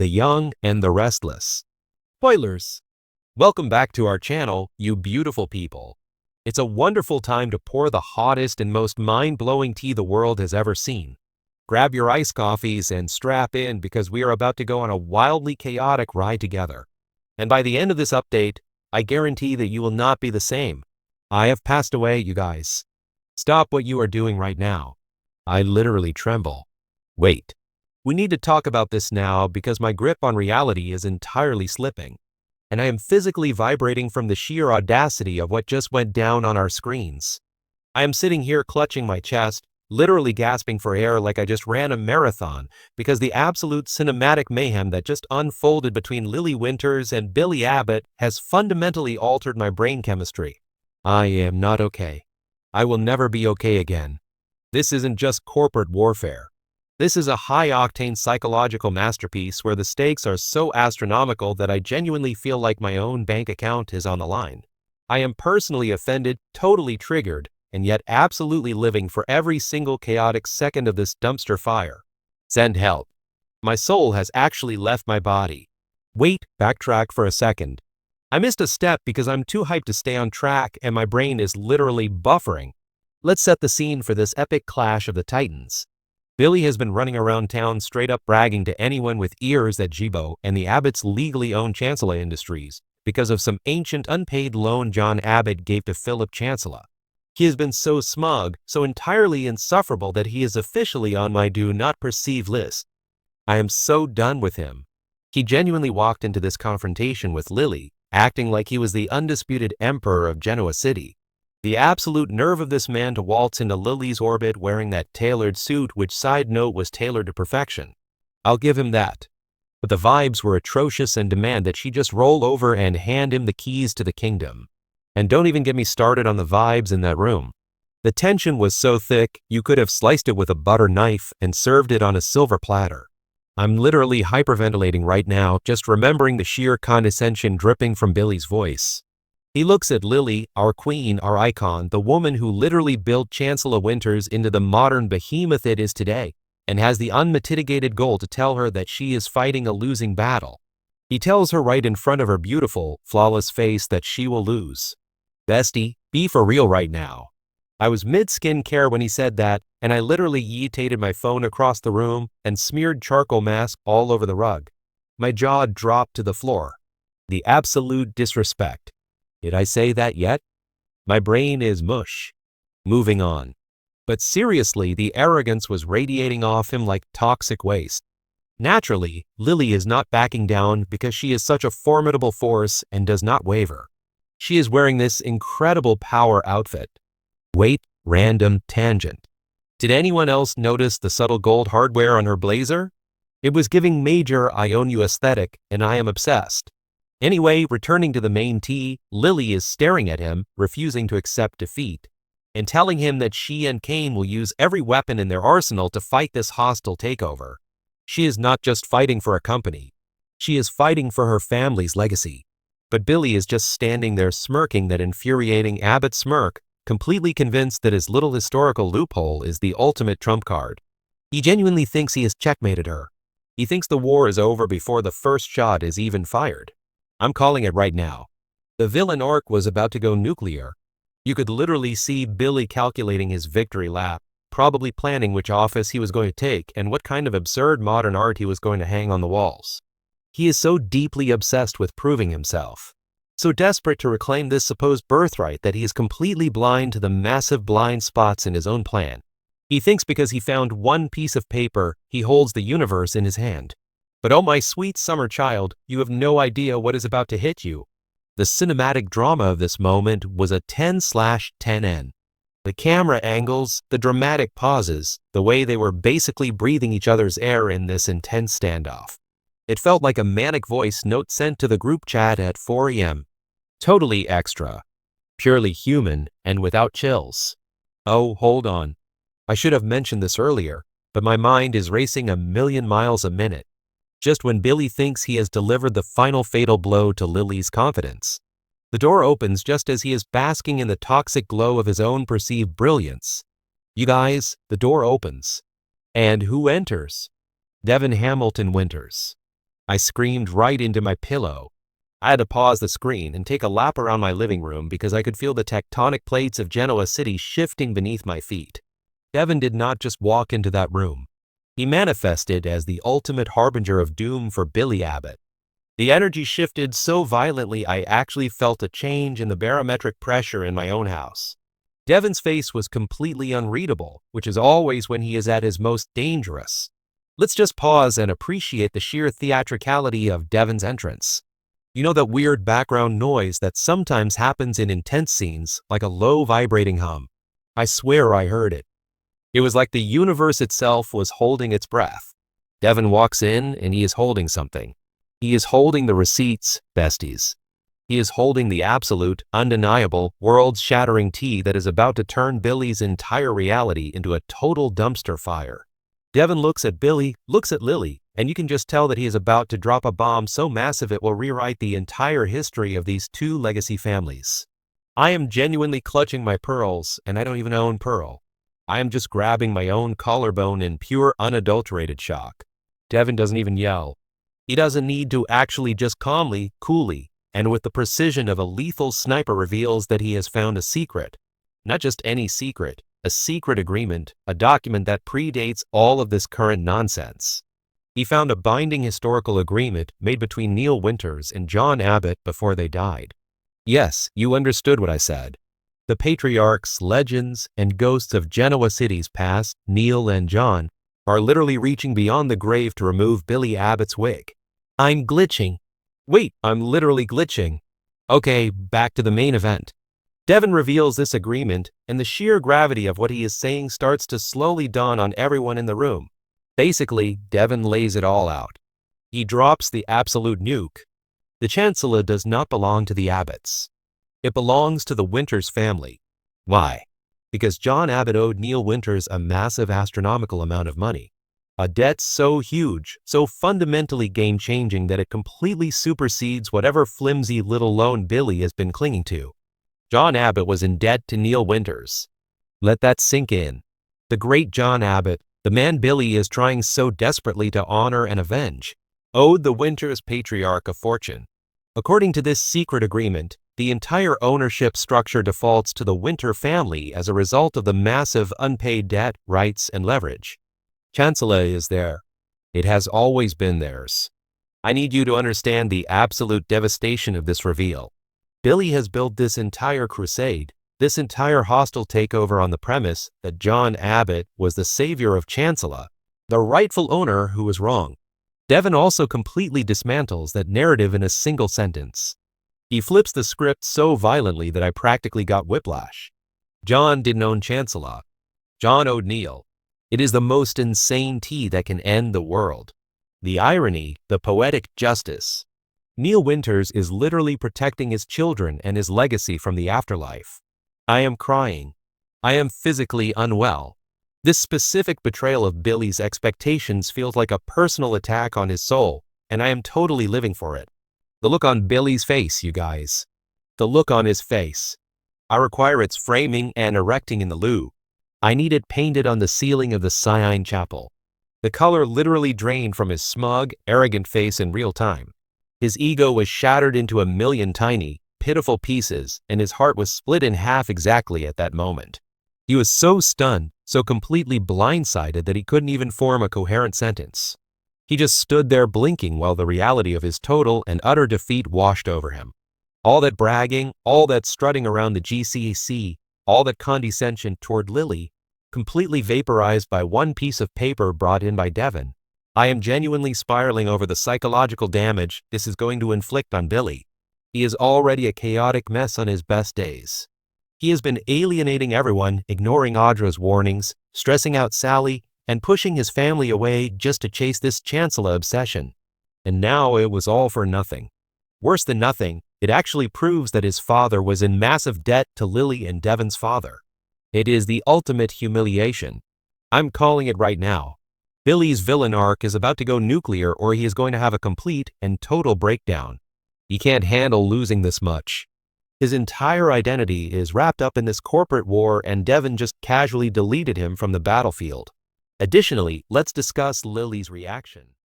the young, and the restless. Spoilers! Welcome back to our channel, you beautiful people. It's a wonderful time to pour the hottest and most mind-blowing tea the world has ever seen. Grab your iced coffees and strap in because we are about to go on a wildly chaotic ride together. And by the end of this update, I guarantee that you will not be the same. I have passed away, you guys. Stop what you are doing right now. I literally tremble. Wait. We need to talk about this now because my grip on reality is entirely slipping. And I am physically vibrating from the sheer audacity of what just went down on our screens. I am sitting here clutching my chest, literally gasping for air like I just ran a marathon because the absolute cinematic mayhem that just unfolded between Lily Winters and Billy Abbott has fundamentally altered my brain chemistry. I am not okay. I will never be okay again. This isn't just corporate warfare. This is a high-octane psychological masterpiece where the stakes are so astronomical that I genuinely feel like my own bank account is on the line. I am personally offended, totally triggered, and yet absolutely living for every single chaotic second of this dumpster fire. Send help. My soul has actually left my body. Wait, backtrack for a second. I missed a step because I'm too hyped to stay on track and my brain is literally buffering. Let's set the scene for this epic clash of the titans. Billy has been running around town straight up bragging to anyone with ears at Jibo and the Abbott's legally owned Chancellor Industries because of some ancient unpaid loan John Abbott gave to Philip Chancellor. He has been so smug, so entirely insufferable that he is officially on my do not perceive list. I am so done with him. He genuinely walked into this confrontation with Lily, acting like he was the undisputed emperor of Genoa City. The absolute nerve of this man to waltz into Lily's orbit wearing that tailored suit which, side note, was tailored to perfection. I'll give him that. But the vibes were atrocious and demand that she just roll over and hand him the keys to the kingdom. And don't even get me started on the vibes in that room. The tension was so thick, you could have sliced it with a butter knife and served it on a silver platter. I'm literally hyperventilating right now, just remembering the sheer condescension dripping from Billy's voice. He looks at Lily, our queen, our icon, the woman who literally built Chancellor Winters into the modern behemoth it is today, and has the unmitigated goal to tell her that she is fighting a losing battle. He tells her right in front of her beautiful, flawless face that she will lose. Bestie, be for real right now. I was mid-skincare when he said that, and I literally yeetated my phone across the room and smeared charcoal mask all over the rug. My jaw dropped to the floor. The absolute disrespect. Did I say that yet? My brain is mush. Moving on. But seriously, the arrogance was radiating off him like toxic waste. Naturally, Lily is not backing down because she is such a formidable force and does not waver. She is wearing this incredible power outfit. Wait, random tangent. Did anyone else notice the subtle gold hardware on her blazer? It was giving major I own you aesthetic, and I am obsessed. Anyway, returning to the main tea, Lily is staring at him, refusing to accept defeat, and telling him that she and Kane will use every weapon in their arsenal to fight this hostile takeover. She is not just fighting for a company. She is fighting for her family's legacy. But Billy is just standing there smirking that infuriating Abbott smirk, completely convinced that his little historical loophole is the ultimate trump card. He genuinely thinks he has checkmated her. He thinks the war is over before the first shot is even fired. I'm calling it right now. The villain arc was about to go nuclear. You could literally see Billy calculating his victory lap, probably planning which office he was going to take and what kind of absurd modern art he was going to hang on the walls. He is so deeply obsessed with proving himself, so desperate to reclaim this supposed birthright that he is completely blind to the massive blind spots in his own plan. He thinks because he found one piece of paper, he holds the universe in his hand. But oh my sweet summer child, you have no idea what is about to hit you. The cinematic drama of this moment was a 10/10N. The camera angles, the dramatic pauses, the way they were basically breathing each other's air in this intense standoff. It felt like a manic voice note sent to the group chat at 4 a.m. Totally extra. Purely human and without chills. Oh, hold on. I should have mentioned this earlier, but my mind is racing a million miles a minute. Just when Billy thinks he has delivered the final fatal blow to Lily's confidence. The door opens just as he is basking in the toxic glow of his own perceived brilliance. You guys, the door opens. And who enters? Devon Hamilton Winters. I screamed right into my pillow. I had to pause the screen and take a lap around my living room because I could feel the tectonic plates of Genoa City shifting beneath my feet. Devon did not just walk into that room. He manifested as the ultimate harbinger of doom for Billy Abbott. The energy shifted so violently I actually felt a change in the barometric pressure in my own house. Devon's face was completely unreadable, which is always when he is at his most dangerous. Let's just pause and appreciate the sheer theatricality of Devon's entrance. You know that weird background noise that sometimes happens in intense scenes, like a low vibrating hum? I swear I heard it. It was like the universe itself was holding its breath. Devon walks in and he is holding something. He is holding the receipts, besties. He is holding the absolute, undeniable, world-shattering tea that is about to turn Billy's entire reality into a total dumpster fire. Devon looks at Billy, looks at Lily, and you can just tell that he is about to drop a bomb so massive it will rewrite the entire history of these two legacy families. I am genuinely clutching my pearls, and I don't even own Pearl. I am just grabbing my own collarbone in pure unadulterated shock. Devon doesn't even yell. He doesn't need to, actually just calmly, coolly, and with the precision of a lethal sniper reveals that he has found a secret. Not just any secret, a secret agreement, a document that predates all of this current nonsense. He found a binding historical agreement made between Neil Winters and John Abbott before they died. Yes, you understood what I said. The patriarchs, legends, and ghosts of Genoa City's past, Neil and John, are literally reaching beyond the grave to remove Billy Abbott's wig. I'm glitching. Wait, I'm literally glitching. Okay, back to the main event. Devon reveals this agreement, and the sheer gravity of what he is saying starts to slowly dawn on everyone in the room. Basically, Devon lays it all out. He drops the absolute nuke. The Chancellor does not belong to the Abbotts. It belongs to the Winters family. Why? Because John Abbott owed Neil Winters a massive astronomical amount of money. A debt so huge, so fundamentally game-changing that it completely supersedes whatever flimsy little loan Billy has been clinging to. John Abbott was in debt to Neil Winters. Let that sink in. The great John Abbott, the man Billy is trying so desperately to honor and avenge, owed the Winters patriarch a fortune. According to this secret agreement, the entire ownership structure defaults to the Winter family as a result of the massive unpaid debt, rights, and leverage. Chancellor is there. It has always been theirs. I need you to understand the absolute devastation of this reveal. Billy has built this entire crusade, this entire hostile takeover on the premise that John Abbott was the savior of Chancellor, the rightful owner who was wrong. Devon also completely dismantles that narrative in a single sentence. He flips the script so violently that I practically got whiplash. John didn't own Chancellor. John owed Neil. It is the most insane tea that can end the world. The irony, the poetic justice. Neil Winters is literally protecting his children and his legacy from the afterlife. I am crying. I am physically unwell. This specific betrayal of Billy's expectations feels like a personal attack on his soul, and I am totally living for it. The look on Billy's face, you guys. The look on his face. I require its framing and erecting in the loo. I need it painted on the ceiling of the Cyan Chapel. The color literally drained from his smug, arrogant face in real time. His ego was shattered into a million tiny, pitiful pieces, and his heart was split in half exactly at that moment. He was so stunned, so completely blindsided that he couldn't even form a coherent sentence. He just stood there blinking while the reality of his total and utter defeat washed over him. All that bragging, all that strutting around the GCC, all that condescension toward Lily, completely vaporized by one piece of paper brought in by Devon. I am genuinely spiraling over the psychological damage this is going to inflict on Billy. He is already a chaotic mess on his best days. He has been alienating everyone, ignoring Audra's warnings, stressing out Sally, and pushing his family away just to chase this Chancellor obsession. And now it was all for nothing. Worse than nothing, it actually proves that his father was in massive debt to Lily and Devon's father. It is the ultimate humiliation. I'm calling it right now. Billy's villain arc is about to go nuclear, or he is going to have a complete and total breakdown. He can't handle losing this much. His entire identity is wrapped up in this corporate war, and Devon just casually deleted him from the battlefield. Additionally, let's discuss Lily's reaction.